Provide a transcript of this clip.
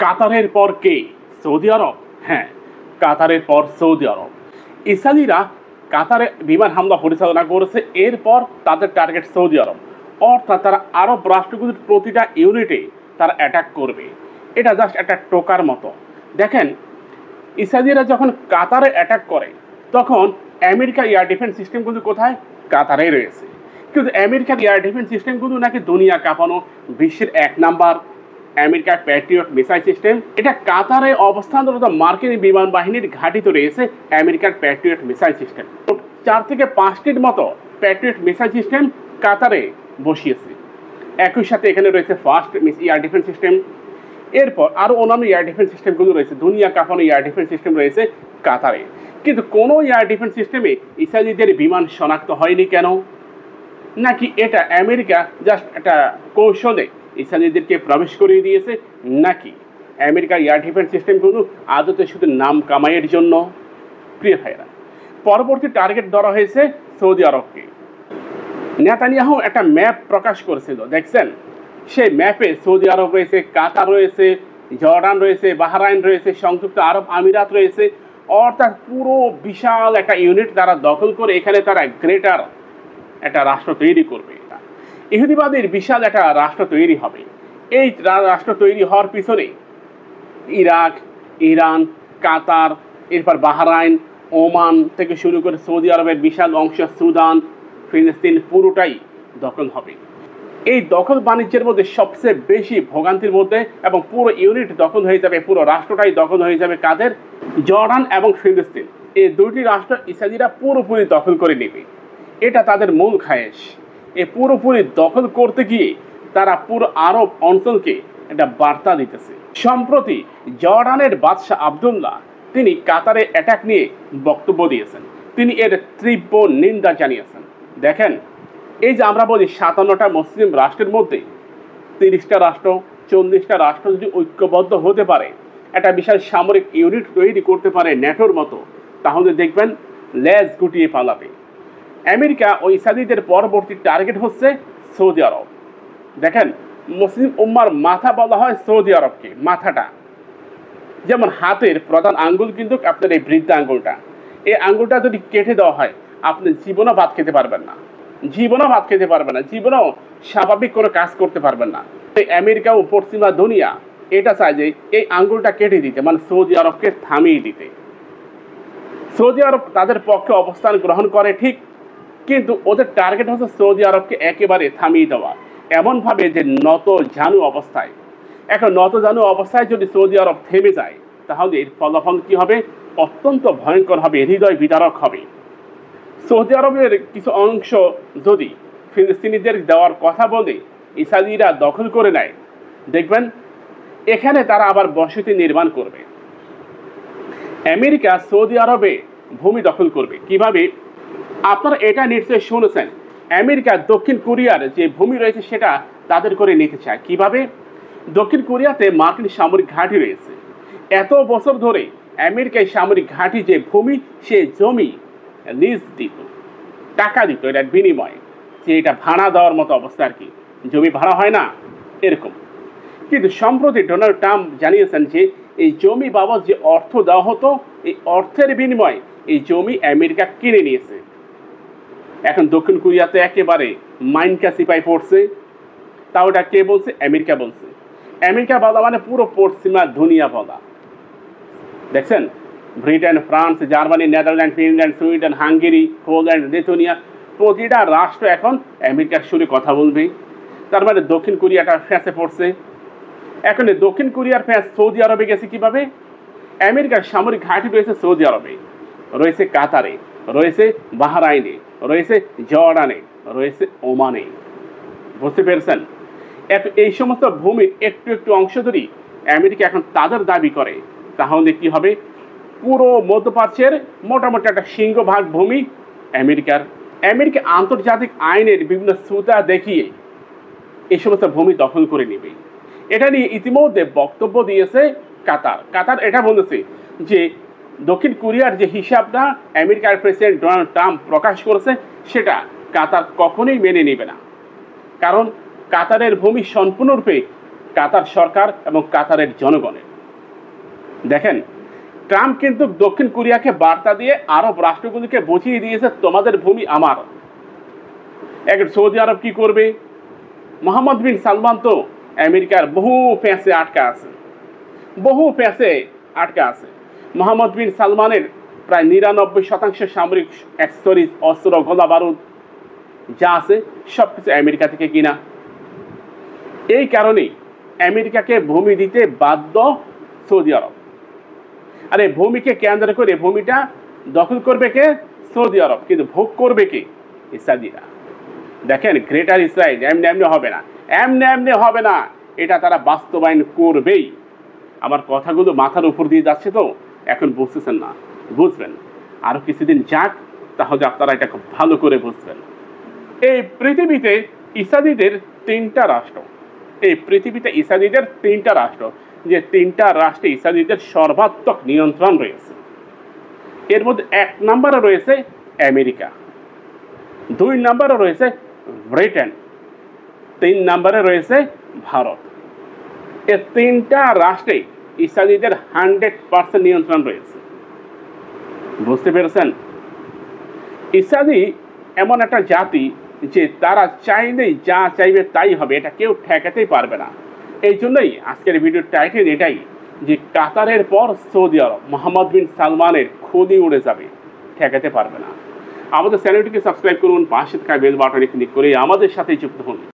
কাতারের পর কে? সৌদি আরব। হ্যাঁ, কাতারের পর সৌদি আরব। ইসরায়েলিরা কাতারে বিমান হামলা পরিচালনা করেছে, এরপর তাদের টার্গেট সৌদি আরব। অর্থাৎ তারা আরব রাষ্ট্রগুলির প্রতিটা ইউনিটে তারা অ্যাটাক করবে। এটা জাস্ট একটা টোকার মতো। দেখেন, ইসরায়েলিরা যখন কাতারে অ্যাটাক করে তখন আমেরিকার এয়ার ডিফেন্স সিস্টেমগুলো কোথায়? কাতারেই রয়েছে। কিন্তু আমেরিকার এয়ার ডিফেন্স সিস্টেমগুলো নাকি দুনিয়া কাঁপানো, বিশ্বের 1 নাম্বার আমেরিকার প্যাট্রিয়ট মিসাইল সিস্টেম। এটা কাতারে অবস্থানরত মার্কিন বিমান বাহিনীর ঘাঁটিতে রয়েছে আমেরিকার প্যাট্রিয়ট মিসাইল সিস্টেম। 4 থেকে 5টির মতো প্যাট্রিয়ট মিসাইল সিস্টেম কাতারে বসিয়েছে। একই সাথে এখানে রয়েছে ফার্স্ট এয়ার ডিফেন্স সিস্টেম। এরপর আরও অন্যান্য এয়ার ডিফেন্স সিস্টেমগুলো রয়েছে। দুনিয়া কাঁপানো এয়ার ডিফেন্স সিস্টেম রয়েছে কাতারে। কিন্তু কোনো এয়ার ডিফেন্স সিস্টেমে ইসরায়েলিদের বিমান শনাক্ত হয়নি কেন? নাকি এটা আমেরিকা জাস্ট একটা কৌশলে ইসরায়েলিদেরকে প্রবেশ করিয়ে দিয়েছে? নাকি আমেরিকার এয়ার ডিফেন্স সিস্টেমগুলো আদতে শুধু নাম কামাইয়ের জন্য? প্রিয় ভাইরা, পরবর্তী টার্গেট ধরা হয়েছে সৌদি আরবকে। নেতানিয়াহু একটা ম্যাপ প্রকাশ করেছিল, দেখছেন? সেই ম্যাপে সৌদি আরব রয়েছে, কাতার রয়েছে, জর্ডান রয়েছে, বাহরাইন রয়েছে, সংযুক্ত আরব আমিরাত রয়েছে। অর্থাৎ পুরো বিশাল একটা ইউনিট তারা দখল করে এখানে তারা গ্রেটার একটা রাষ্ট্র তৈরি করবে। ইহুদিবাদের বিশাল একটা রাষ্ট্র তৈরি হবে। এই রাষ্ট্র তৈরি হওয়ার পিছনে ইরাক, ইরান, কাতার, এরপর বাহরাইন, ওমান থেকে শুরু করে সৌদি আরবের বিশাল অংশ, সুদান, ফিলিস্তিন পুরোটাই দখল হবে। এই দখল বাণিজ্যের মধ্যে সবচেয়ে বেশি ভোগান্তির মধ্যে এবং পুরো ইউনিট দখল হয়ে যাবে, পুরো রাষ্ট্রটাই দখল হয়ে যাবে কাদের? জর্ডান এবং ফিলিস্তিন। এই দুটি রাষ্ট্র ইসরায়েলিরা পুরোপুরি দখল করে নেবে। এটা তাদের মূল খায়েশ। এই পুরোপুরি দখল করতে গিয়ে তারা পুরো আরব অঞ্চলকে একটা বার্তা দিতেছে। সম্প্রতি জর্ডানের বাদশাহ আবদুল্লাহ তিনি কাতারে অ্যাটাক নিয়ে বক্তব্য দিয়েছেন। তিনি এর তীব্র নিন্দা জানিয়েছেন। দেখেন, এই যে আমরা বলি 57টা মুসলিম রাষ্ট্রের মধ্যে 30টা রাষ্ট্র, 40টা রাষ্ট্র যদি ঐক্যবদ্ধ হতে পারে, একটা বিশাল সামরিক ইউনিট তৈরি করতে পারে ন্যাটোর মতো, তাহলে দেখবেন লেজ গুটিয়ে পালাবে। আমেরিকা ও ইসরায়েলিদের পরবর্তী টার্গেট হচ্ছে সৌদি আরব। দেখেন, মুসলিম উম্মার মাথা বলা হয় সৌদি আরবকে, মাথাটা। যেমন হাতের প্রধান আঙ্গুল কিন্তু আপনার এই বৃদ্ধ আঙ্গুলটা, এই আঙ্গুলটা যদি কেটে দেওয়া হয় আপনি জীবনও ভাত খেতে পারবেন না, জীবনও স্বাভাবিক কোনো কাজ করতে পারবেন না। এই আমেরিকা ও পশ্চিমা দুনিয়া এটা চায় যে এই আঙ্গুলটা কেটে দিতে, মানে সৌদি আরবকে থামিয়ে দিতে। সৌদি আরব তাদের পক্ষে অবস্থান গ্রহণ করে ঠিক, কিন্তু ওদের টার্গেট হচ্ছে সৌদি আরবকে একেবারে থামিয়ে দেওয়া, এমনভাবে যে নত জানু অবস্থায়। এখন নত জানু অবস্থায় যদি সৌদি আরব থেমে যায় তাহলে এর ফলাফল কী হবে? অত্যন্ত ভয়ঙ্কর হবে, হৃদয় বিদারক হবে। সৌদি আরবের কিছু অংশ যদি ফিলিস্তিনিদের দেওয়ার কথা বলে ইসরায়েলিরা দখল করে নেয়, দেখবেন এখানে তারা আবার বসতি নির্মাণ করবে। আমেরিকা সৌদি আরবে ভূমি দখল করবে কিভাবে? আপনারা এটা নিশ্চয়ই শুনেছেন, আমেরিকা দক্ষিণ কোরিয়ার যে ভূমি রয়েছে সেটা তাদের করে নিতে চায়। কিভাবে? দক্ষিণ কোরিয়াতে মার্কিন সামরিক ঘাঁটি রয়েছে। এত বছর ধরে আমেরিকায় সামরিক ঘাঁটি যে ভূমি, সে জমি লিজ দিত, টাকা দিত এটার বিনিময়ে, যে এটা ভাড়া দেওয়ার মতো অবস্থা আর কি, জমি ভাড়া হয় না এরকম। কিন্তু সম্প্রতি ডোনাল্ড ট্রাম্প জানিয়েছেন যে এই জমি বাবদ যে অর্থ দেওয়া হতো, এই অর্থের বিনিময়ে এই জমি আমেরিকা কিনে নিয়েছে। এখন দক্ষিণ কোরিয়াতে একেবারে মাইনকা সিপাই পড়ছে। তাও এটা কে বলছে? আমেরিকা বলছে। আমেরিকা বলা মানে পুরো পশ্চিমা দুনিয়া বলা। দেখছেন, Britain, France, Germany, Netherland, Finland, Sweden, Hungary, Poland, Lithuania, প্রতিটা রাষ্ট্র এখন আমেরিকার সুরে কথা বলবে। তার মানে দক্ষিণ কোরিয়াটা ফ্যাঁসে পড়ছে। এখন দক্ষিণ কোরিয়ার ফ্যাঁস সৌদি আরবে গেছে কিভাবে? আমেরিকার সামরিক ঘাঁটি রয়েছে সৌদি আরবে, রয়েছে কাতারে, রয়েছে বাহরাইনে, রয়েছে জর্ডানে, রয়েছে ওমানে। বুঝতে পেরেছেন? এই সমস্ত ভূমির একটু একটু অংশ যদি আমেরিকা এখন তাদের দাবি করে তাহলে কি হবে? পুরো মধ্যপ্রাচ্যের মোটামুটি একটা সিংহভাগ ভূমি আমেরিকার। আমেরিকা আন্তর্জাতিক আইনের বিভিন্ন সুতা দেখিয়ে এই সমস্ত ভূমি দখল করে নেবে। এটা নিয়ে ইতিমধ্যে বক্তব্য দিয়েছে কাতার। কাতার এটা বলেছে যে দক্ষিণ কোরিয়ার যে হিসাবটা আমেরিকার প্রেসিডেন্ট ডোনাল্ড ট্রাম্প প্রকাশ করেছে সেটা কাতার কখনোই মেনে নেবে না। কারণ কাতারের ভূমি সম্পূর্ণরূপে কাতার সরকার এবং কাতারের জনগণের। দেখেন, ট্রাম্প কিন্তু দক্ষিণ কোরিয়াকে বার্তা দিয়ে আরব রাষ্ট্রগুলিকে বুঝিয়ে দিয়েছে তোমাদের ভূমি আমার। এখন সৌদি আরব কি করবে? মোহাম্মদ বিন সালমান তো আমেরিকার বহু ফ্যাঁসে আটকা আছে, মোহাম্মদ বিন সালমানের প্রায় 99% সামরিক অ্যাক্সেসরিজ, অস্ত্র, গোলা বারুদ যা আছে সব কিছু আমেরিকা থেকে কিনা। এই কারণেই আমেরিকাকে ভূমি দিতে বাধ্য সৌদি আরব। আর এই ভূমিকে কেন্দ্র করে ভূমিটা দখল করবে কে? সৌদি আরব। কিন্তু ভোগ করবে কে? ইসরায়েলিরা। দেখেন, গ্রেটার ইসরায়েল এমনি এমনি হবে না, এটা তারা বাস্তবায়ন করবেই। আমার কথাগুলো মাথার উপর দিয়ে যাচ্ছে তো এখন বুঝতেছেন না, বুঝবেন আরো কিছুদিন যাক, তাহলে আপনারা এটা খুব ভালো করে বুঝবেন। এই পৃথিবীতে ইসরায়েলিদের তিনটা রাষ্ট্র, যে তিনটা রাষ্ট্রে ইসরায়েলিদের সর্বাত্মক নিয়ন্ত্রণ রয়েছে। এর মধ্যে 1 নম্বরে রয়েছে আমেরিকা, 2 নম্বরে রয়েছে ব্রিটেন, 3 নম্বরে রয়েছে ভারত। এই তিনটা রাষ্ট্রে ইসরায়েলিদের 100% নিয়ন্ত্রণ রয়েছে। বুঝতে পেরেছেন? ইসরায়েলি এমন একটা জাতি যে তারা চাইলেই যা চাইবে তাই হবে, এটা কেউ ঠেকাতেই পারবে না। এই জন্যই আজকের ভিডিওর টাইটেল এটাই, যে কাতারের পর সৌদি আরব, মোহাম্মদ বিন সালমানের খুলি উড়ে যাবে, ঠেকাতে পারবে না। আমাদের চ্যানেলটিকে সাবস্ক্রাইব করুন, পাশে থাকা বেল বাটনে ক্লিক করে আমাদের সাথে যুক্ত হন।